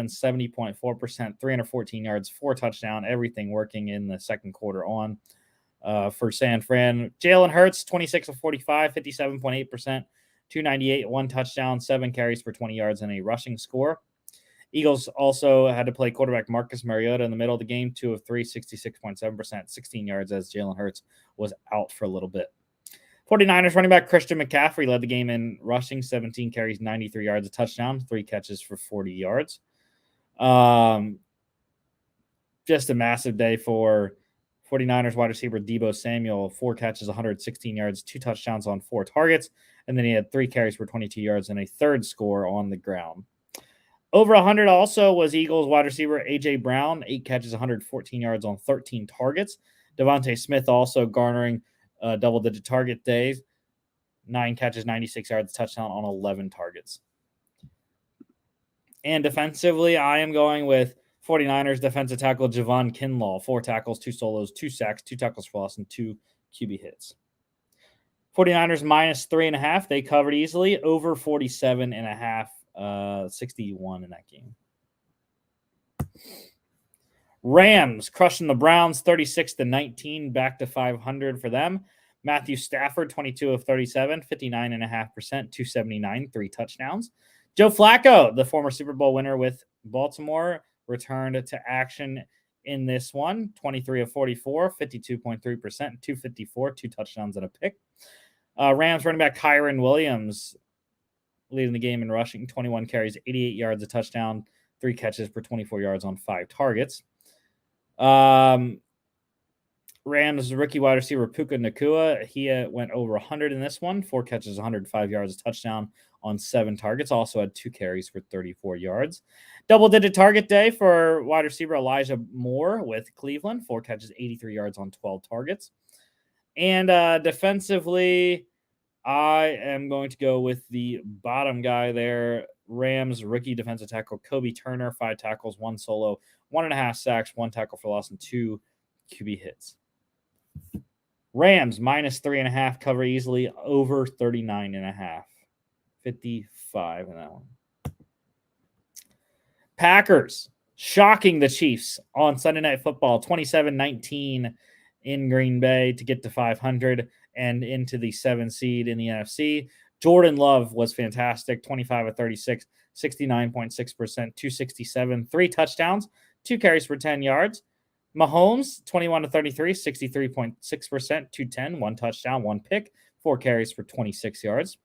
70.4%, 314 yards, 4 touchdowns, everything working in the second quarter on for San Fran. Jalen Hurts, 26-45, 57.8%, 298, 1 touchdown, 7 carries for 20 yards, and a rushing score. Eagles also had to play quarterback Marcus Mariota in the middle of the game, 2 of 3, 66.7%, 16 yards as Jalen Hurts was out for a little bit. 49ers running back Christian McCaffrey led the game in rushing, 17 carries, 93 yards, a touchdown, 3 catches for 40 yards. Just a massive day for 49ers wide receiver Deebo Samuel, 4 catches, 116 yards, 2 touchdowns on 4 targets, and then he had 3 carries for 22 yards and a third score on the ground. Over 100 also was Eagles wide receiver A.J. Brown, 8 catches, 114 yards on 13 targets. Devontae Smith also garnering double-digit target days, 9 catches, 96 yards, touchdown on 11 targets. And defensively, I am going with 49ers defensive tackle Javon Kinlaw, 4 tackles, 2 solos, 2 sacks, 2 tackles for loss, and 2 QB hits. 49ers minus 3.5. They covered easily, over 47.5. 61 in that game. Rams crushing the Browns 36-19, back to 500 for them. Matthew Stafford, 22 of 37, 59.5%, 279, 3 touchdowns. Joe Flacco, the former Super Bowl winner with Baltimore, returned to action in this one. 23 of 44, 52.3%, 254, 2 touchdowns and a pick. Rams running back Kyron Williams leading the game in rushing, 21 carries, 88 yards, a touchdown, 3 catches for 24 yards on 5 targets. Rams rookie wide receiver Puka Nacua, he went over 100 in this one, 4 catches, 105 yards, a touchdown on 7 targets. Also had 2 carries for 34 yards. Double-digit target day for wide receiver Elijah Moore with Cleveland, 4 catches, 83 yards on 12 targets. And defensively, I am going to go with the bottom guy there, Rams rookie defensive tackle Kobe Turner, 5 tackles, 1 solo, 1.5 sacks, 1 tackle for loss, and 2 QB hits. Rams minus 3.5, cover easily, over 39.5. 55 in that one. Packers shocking the Chiefs on Sunday Night Football, 27-19 in Green Bay to get to 500 and into the 7 seed in the NFC. Jordan Love was fantastic, 25 of 36, 69.6%, 267, 3 touchdowns, 2 carries for 10 yards. Mahomes, 21 of 33, 63.6%, 210, 1 touchdown, 1 pick, 4 carries for 26 yards.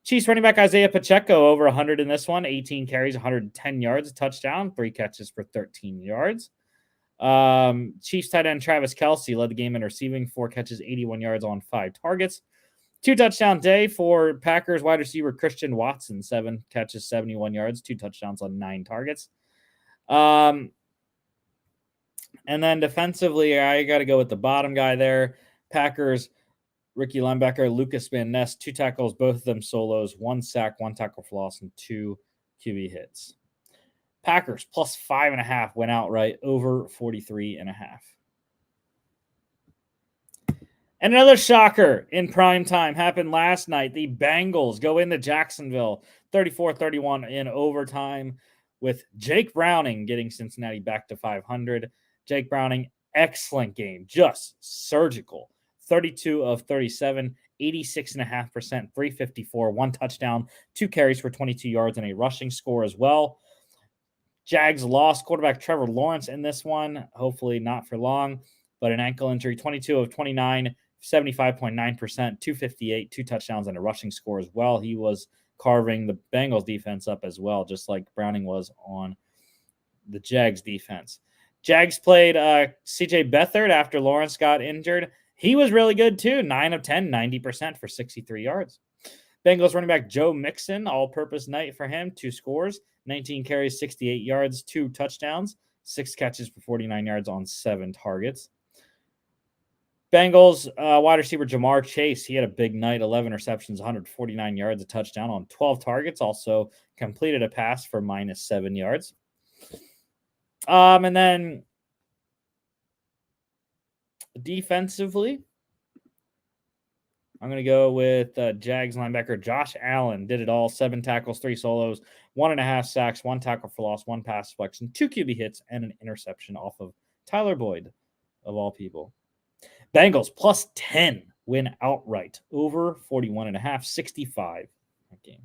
Chiefs running back Isaiah Pacheco over 100 in this one, 18 carries, 110 yards, a touchdown, 3 catches for 13 yards. Chiefs tight end Travis Kelce led the game in receiving, 4 catches, 81 yards on 5 targets. 2 touchdown day for Packers wide receiver Christian Watson, 7 catches, 71 yards, 2 touchdowns on 9 targets. And then defensively, I got to go with the bottom guy there. Packers rookie linebacker Lucas Van Ness, 2 tackles, both of them solos, 1 sack, 1 tackle for loss, and 2 QB hits. Packers plus 5.5 went outright, over 43.5. And another shocker in prime time happened last night. The Bengals go into Jacksonville, 34-31 in overtime, with Jake Browning getting Cincinnati back to 500. Jake Browning, excellent game, just surgical. 32 of 37, 86.5%, 354, 1 touchdown, 2 carries for 22 yards, and a rushing score as well. Jags lost quarterback Trevor Lawrence in this one, hopefully not for long, but an ankle injury, 22 of 29, 75.9%, 258, 2 touchdowns, and a rushing score as well. He was carving the Bengals defense up as well, just like Browning was on the Jags defense. Jags played CJ Beathard after Lawrence got injured. He was really good too, 9 of 10, 90% for 63 yards. Bengals running back Joe Mixon, all-purpose night for him, 2 scores, 19 carries, 68 yards, 2 touchdowns, 6 catches for 49 yards on 7 targets. Bengals wide receiver Jamar Chase, he had a big night, 11 receptions, 149 yards, a touchdown on 12 targets, also completed a pass for minus 7 yards. And then defensively, I'm going to go with Jags linebacker Josh Allen. Did it all, 7 tackles, 3 solos, 1.5 sacks, 1 tackle for loss, 1 pass deflection, 2 QB hits, and an interception off of Tyler Boyd, of all people. Bengals plus 10 win outright, over 41.5, 65 that game.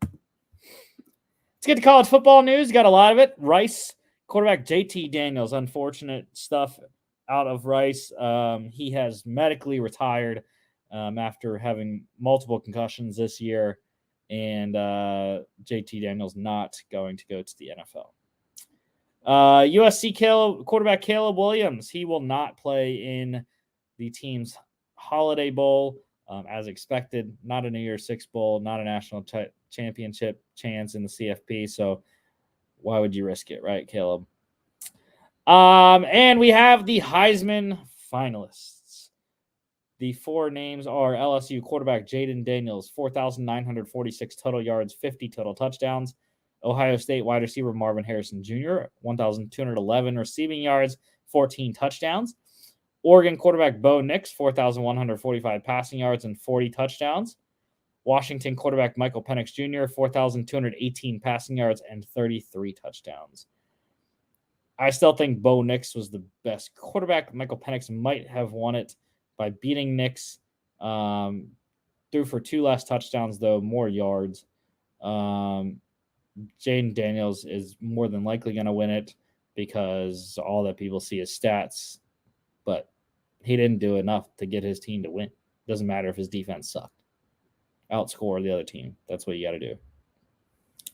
Let's get to college football news. Got a lot of it. Rice quarterback JT Daniels, unfortunate stuff out of Rice. He has medically retired after having multiple concussions this year, and JT Daniels not going to go to the NFL. USC quarterback Caleb Williams, he will not play in the team's Holiday Bowl as expected. Not a New Year's Six Bowl, not a national championship chance in the CFP, so why would you risk it, right, Caleb? And we have the Heisman finalists. The 4 names are LSU quarterback Jaden Daniels, 4,946 total yards, 50 total touchdowns. Ohio State wide receiver Marvin Harrison Jr., 1,211 receiving yards, 14 touchdowns. Oregon quarterback Bo Nix, 4,145 passing yards and 40 touchdowns. Washington quarterback Michael Penix Jr., 4,218 passing yards and 33 touchdowns. I still think Bo Nix was the best quarterback. Michael Penix might have won it by beating Nix. Threw for 2 less touchdowns, though, more yards. Jaden Daniels is more than likely going to win it because all that people see is stats, but he didn't do enough to get his team to win. Doesn't matter if his defense sucked. Outscore the other team. That's what you got to do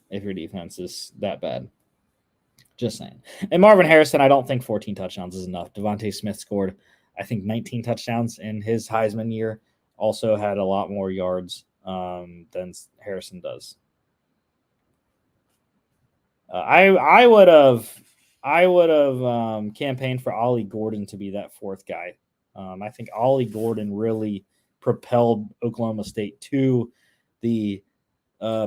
if your defense is that bad. Just saying. And Marvin Harrison, I don't think 14 touchdowns is enough. Devontae Smith scored, I think, 19 touchdowns in his Heisman year. Also had a lot more yards than Harrison does. I would have campaigned for Ollie Gordon to be that fourth guy. I think Ollie Gordon really propelled Oklahoma State to the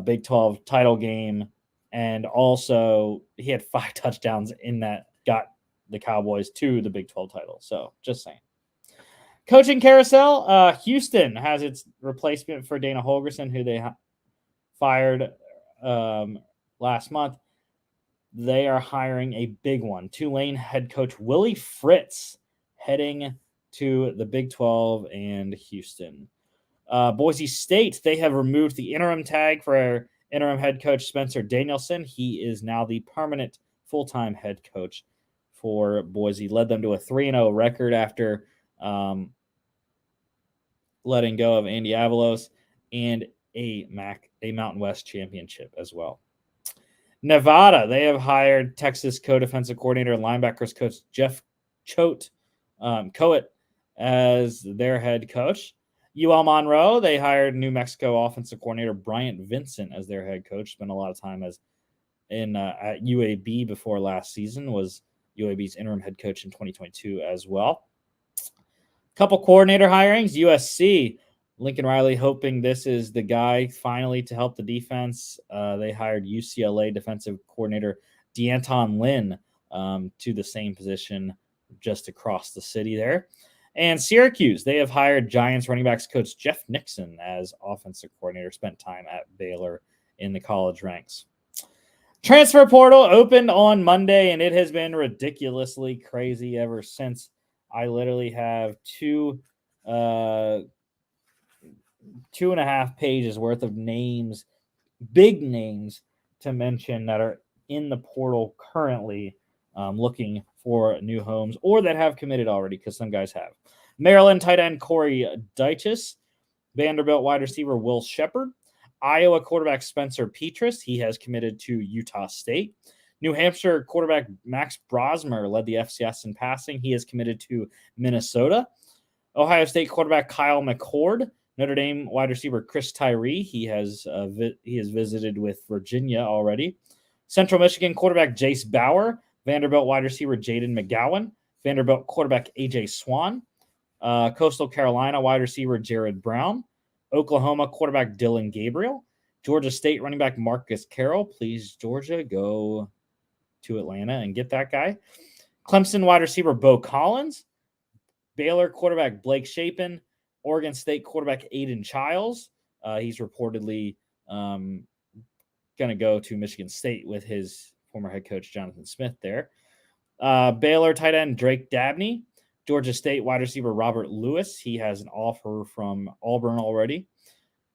Big 12 title game, and also he had 5 touchdowns in that, got the Cowboys to the Big 12 title. So just saying. Coaching carousel, Houston has its replacement for Dana Holgorsen, who they fired last month. They are hiring a big one. Tulane head coach Willie Fritz heading to the Big 12 and Houston. Boise State, they have removed the interim tag for interim head coach Spencer Danielson. He is now the permanent full-time head coach for Boise. Led them to a 3-0 record after letting go of Andy Avalos and a Mountain West championship as well. Nevada, they have hired Texas co-defensive coordinator and linebackers coach Jeff Coat as their head coach. UL Monroe, they hired New Mexico offensive coordinator Bryant Vincent as their head coach. Spent a lot of time at UAB before last season, was UAB's interim head coach in 2022 as well. Couple coordinator hirings. USC, Lincoln Riley hoping this is the guy finally to help the defense. They hired UCLA defensive coordinator D'Anton Lynn to the same position just across the city there. And Syracuse, they have hired Giants running backs coach Jeff Nixon as offensive coordinator, spent time at Baylor in the college ranks. Transfer portal opened on Monday, and it has been ridiculously crazy ever since. I literally have 2.5 pages worth of names, big names to mention that are in the portal currently looking for new homes or that have committed already, because some guys have. Maryland tight end Corey Dyches, Vanderbilt wide receiver Will Shepard, Iowa quarterback Spencer Petras, he has committed to Utah State. New Hampshire quarterback Max Brosmer led the FCS in passing. He is committed to Minnesota. Ohio State quarterback Kyle McCord. Notre Dame wide receiver Chris Tyree. He has visited with Virginia already. Central Michigan quarterback Jace Bauer. Vanderbilt wide receiver Jaden McGowan. Vanderbilt quarterback AJ Swan. Coastal Carolina wide receiver Jared Brown. Oklahoma quarterback Dylan Gabriel. Georgia State running back Marcus Carroll. Please, Georgia, go to Atlanta and get that guy. Clemson wide receiver Bo Collins. Baylor quarterback Blake Shapen. Oregon State quarterback Aiden Childs. He's reportedly going to go to Michigan State with his former head coach Jonathan Smith there. Baylor tight end Drake Dabney. Georgia State wide receiver Robert Lewis. He has an offer from Auburn already.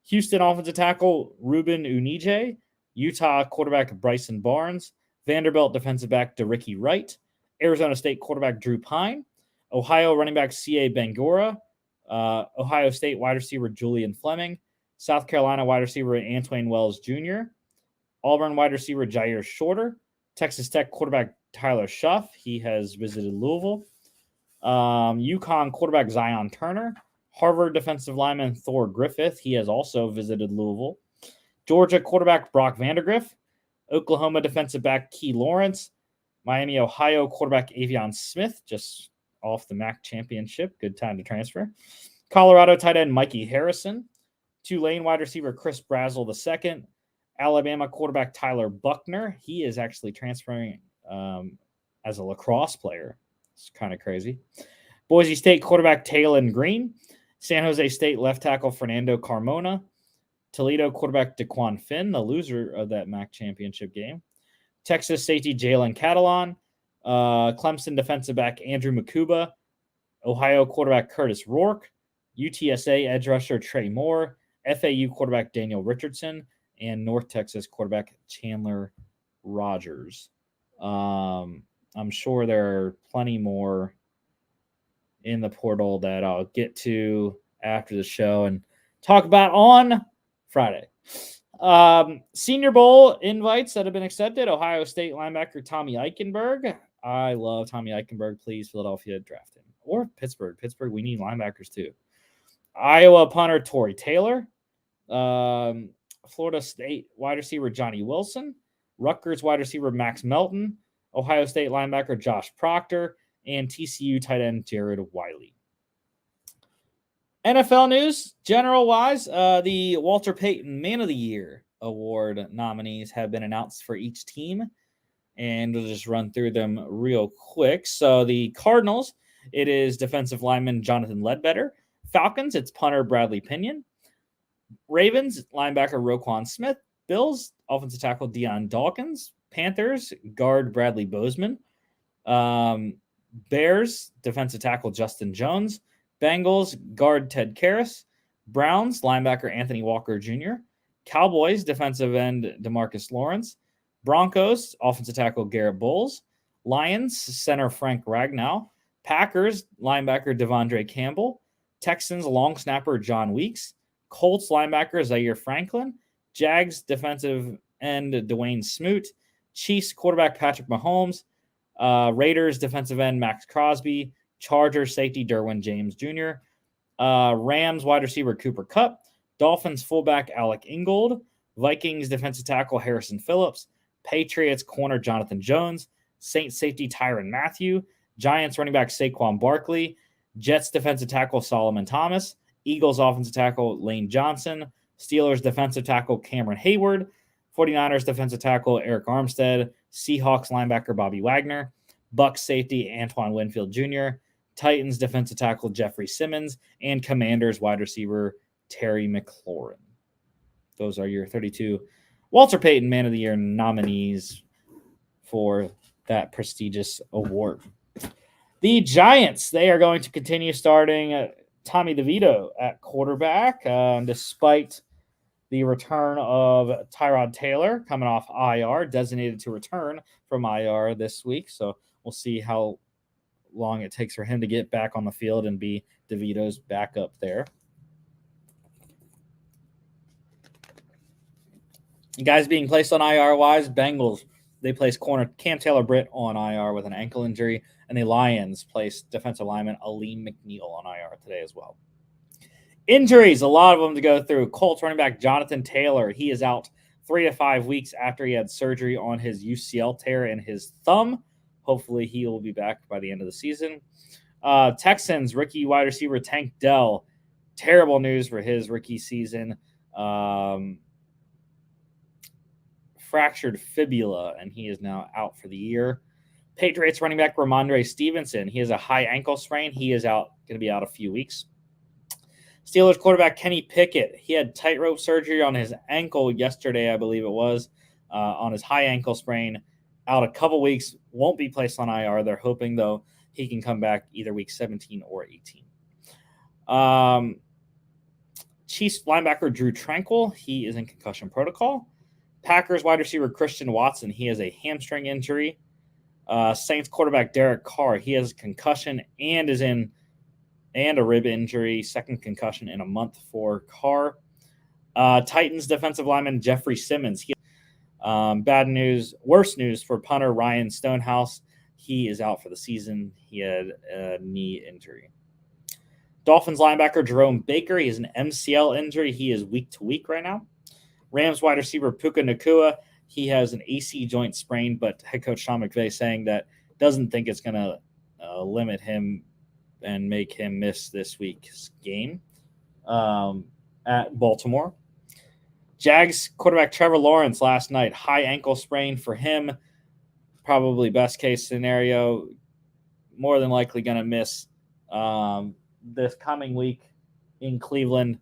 Houston offensive tackle Ruben Unije. Utah quarterback Bryson Barnes. Vanderbilt defensive back DeRicky Wright. Arizona State quarterback Drew Pine. Ohio running back C.A. Bangura. Ohio State wide receiver Julian Fleming. South Carolina wide receiver Antwain Wells Jr. Auburn wide receiver Jair Shorter. Texas Tech quarterback Tyler Schuff. He has visited Louisville. UConn quarterback Zion Turner. Harvard defensive lineman Thor Griffith. He has also visited Louisville. Georgia quarterback Brock Vandegrift. Oklahoma defensive back Key Lawrence. Miami, Ohio quarterback Avion Smith, just off the MAC championship. Good time to transfer. Colorado tight end Mikey Harrison. Tulane wide receiver Chris Brazel II. Alabama quarterback Tyler Buckner. He is actually transferring as a lacrosse player. It's kind of crazy. Boise State quarterback Taylon Green. San Jose State left tackle Fernando Carmona. Toledo quarterback DeQuan Finn, the loser of that MAC championship game. Texas safety Jalen Catalon. Clemson defensive back Andrew Makuba. Ohio quarterback Curtis Rourke. UTSA edge rusher Trey Moore. FAU quarterback Daniel Richardson. and North Texas quarterback Chandler Rogers. I'm sure there are plenty more in the portal that I'll get to after the show and talk about on Friday. Senior Bowl invites that have been accepted. Ohio State linebacker Tommy Eichenberg. I love Tommy Eichenberg. Please, Philadelphia, draft him. Or Pittsburgh. Pittsburgh, we need linebackers too. Iowa punter Torrey Taylor. Florida State wide receiver Johnny Wilson. Rutgers wide receiver Max Melton. Ohio State linebacker Josh Proctor. And TCU tight end Jared Wiley. NFL news, general-wise, the Walter Payton Man of the Year award nominees have been announced for each team, and we'll just run through them real quick. So the Cardinals, it is defensive lineman Jonathan Ledbetter. Falcons, it's punter Bradley Pinion. Ravens, linebacker Roquan Smith. Bills, offensive tackle Deion Dawkins. Panthers, guard Bradley Bozeman. Bears, defensive tackle Justin Jones. Bengals, guard Ted Karras. Browns, linebacker Anthony Walker Jr. Cowboys, defensive end DeMarcus Lawrence. Broncos, offensive tackle Garrett Bowles. Lions, center Frank Ragnow. Packers, linebacker Devondre Campbell. Texans, long snapper John Weeks. Colts, linebacker Zaire Franklin. Jags, defensive end Dwayne Smoot. Chiefs, quarterback Patrick Mahomes. Raiders, defensive end Max Crosby. Chargers, safety Derwin James Jr. Rams, wide receiver Cooper Kupp. Dolphins, fullback Alec Ingold. Vikings, defensive tackle Harrison Phillips. Patriots, corner Jonathan Jones. Saints, safety Tyrann Mathieu. Giants, running back Saquon Barkley. Jets, defensive tackle Solomon Thomas. Eagles, offensive tackle Lane Johnson. Steelers, defensive tackle Cameron Hayward. 49ers, defensive tackle Eric Armstead. Seahawks, linebacker Bobby Wagner. Bucks, safety Antoine Winfield Jr. Titans, defensive tackle Jeffrey Simmons. And Commanders, wide receiver Terry McLaurin. Those are your 32 Walter Payton Man of the Year nominees for that prestigious award. The Giants, they are going to continue starting Tommy DeVito at quarterback, despite the return of Tyrod Taylor coming off IR, designated to return from IR this week. So we'll see how long it takes for him to get back on the field and be DeVito's backup there. Guys being placed on IR-wise, Bengals, they placed corner Cam Taylor-Britt on IR with an ankle injury, and the Lions placed defensive lineman Aleem McNeil on IR today as well. Injuries, a lot of them to go through. Colts running back Jonathan Taylor, he is out 3 to 5 weeks after he had surgery on his UCL tear in his thumb. Hopefully he will be back by the end of the season. Texans, rookie wide receiver Tank Dell, terrible news for his rookie season. Fractured fibula, and he is now out for the year. Patriots running back Ramondre Stevenson, he has a high ankle sprain. He is out, going to be out a few weeks. Steelers quarterback Kenny Pickett, he had tightrope surgery on his ankle yesterday, I believe it was, on his high ankle sprain. Out a couple weeks, won't be placed on IR. They're hoping, though, he can come back either week 17 or 18. Chiefs linebacker Drew Tranquil, he is in concussion protocol. Packers wide receiver Christian Watson, he has a hamstring injury. Saints quarterback Derek Carr, he has a concussion and a rib injury, second concussion in a month for Carr. Titans defensive lineman Jeffrey Simmons, bad news, worse news for punter Ryan Stonehouse. He is out for the season. He had a knee injury. Dolphins linebacker Jerome Baker, he has an MCL injury. He is week to week right now. Rams wide receiver Puka Nacua, he has an AC joint sprain, but head coach Sean McVay saying that doesn't think it's going to limit him and make him miss this week's game at Baltimore. Jags quarterback Trevor Lawrence last night, high ankle sprain for him. Probably best case scenario, more than likely going to miss this coming week in Cleveland,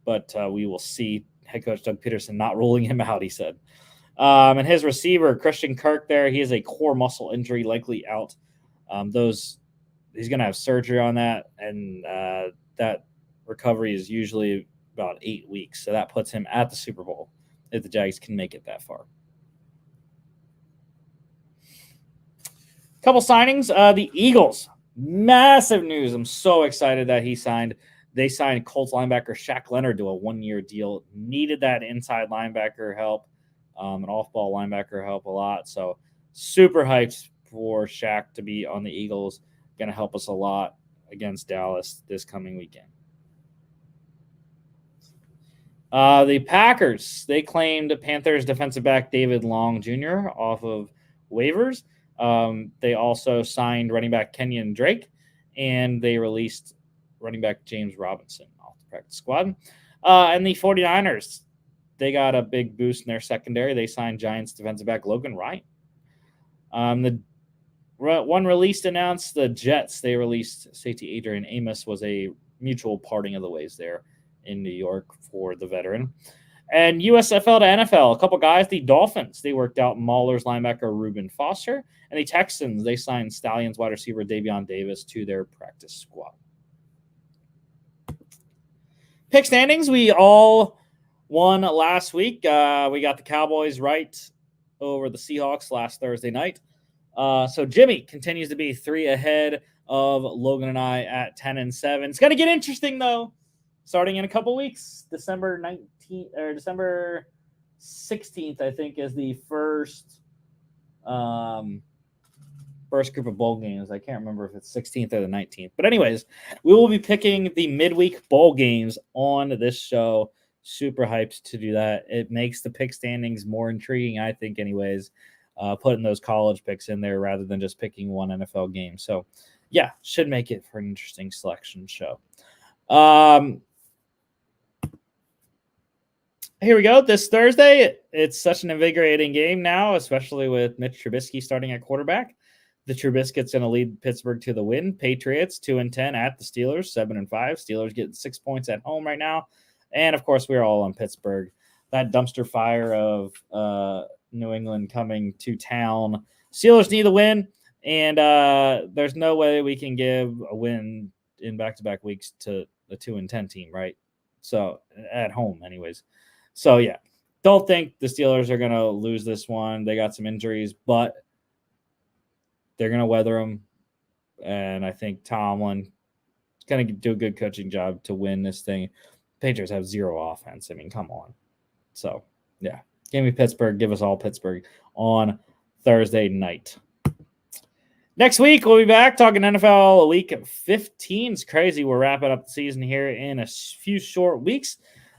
but we will see. Head coach Doug Peterson not ruling him out, he said. And his receiver, Christian Kirk there, he has a core muscle injury, likely out. He's going to have surgery on that, and that recovery is usually about 8 weeks. So that puts him at the Super Bowl if the Jags can make it that far. Couple signings. The Eagles. Massive news. I'm so excited that he signed. They signed Colts linebacker Shaq Leonard to a 1-year deal. Needed that inside linebacker help, an off-ball linebacker help a lot. So super hyped for Shaq to be on the Eagles. Going to help us a lot against Dallas this coming weekend. The Packers, they claimed Panthers defensive back David Long Jr. off of waivers. They also signed running back Kenyon Drake, and they released running back James Robinson off the practice squad. And the 49ers, they got a big boost in their secondary. They signed Giants defensive back Logan Ryan. The one released announced the Jets. They released safety Adrian Amos. Was a mutual parting of the ways there in New York for the veteran. And USFL to NFL, a couple guys. The Dolphins, they worked out Mahler's linebacker Reuben Foster. And the Texans, they signed Stallions wide receiver Davion Davis to their practice squad. Pick standings, we all won last week. We got the Cowboys right over the Seahawks last Thursday night. So Jimmy continues to be 3 ahead of Logan and I at 10-7. It's going to get interesting, though, starting in a couple weeks. December 19th or December 16th, I think, is the first group of bowl games. I can't remember if it's 16th or the 19th. But anyways, we will be picking the midweek bowl games on this show. Super hyped to do that. It makes the pick standings more intriguing, I think, anyways, putting those college picks in there rather than just picking one NFL game. So, yeah, should make it for an interesting selection show. Here we go. This Thursday, it's such an invigorating game now, especially with Mitch Trubisky starting at quarterback. The Trubisky's going to lead Pittsburgh to the win. Patriots 2-10 at the Steelers, 7-5. Steelers getting 6 points at home right now. And, of course, we're all on Pittsburgh. That dumpster fire of New England coming to town. Steelers need a win, and there's no way we can give a win in back-to-back weeks to the 2-10 team, right? So, at home anyways. So, yeah, don't think the Steelers are going to lose this one. They got some injuries, but they're going to weather them, and I think Tomlin is going to do a good coaching job to win this thing. Patriots have zero offense. I mean, come on. So, yeah, give me Pittsburgh. Give us all Pittsburgh on Thursday night. Next week, we'll be back talking NFL Week 15. It's crazy. We're wrapping up the season here in a few short weeks.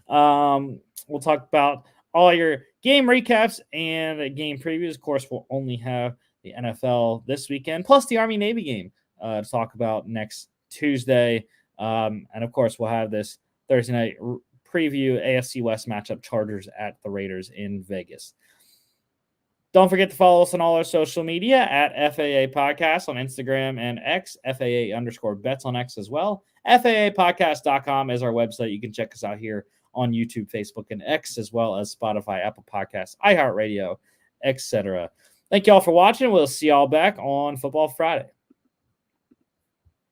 We'll talk about all your game recaps and game previews. Of course, we'll only have the NFL this weekend, plus the Army-Navy game to talk about next Tuesday. And, of course, we'll have this Thursday night preview AFC West matchup, Chargers at the Raiders in Vegas. Don't forget to follow us on all our social media at FAA Podcast on Instagram and X, FAA_bets on X as well. FAApodcast.com is our website. You can check us out here on YouTube, Facebook, and X, as well as Spotify, Apple Podcasts, iHeartRadio, etc. Thank you all for watching. We'll see y'all back on Football Friday.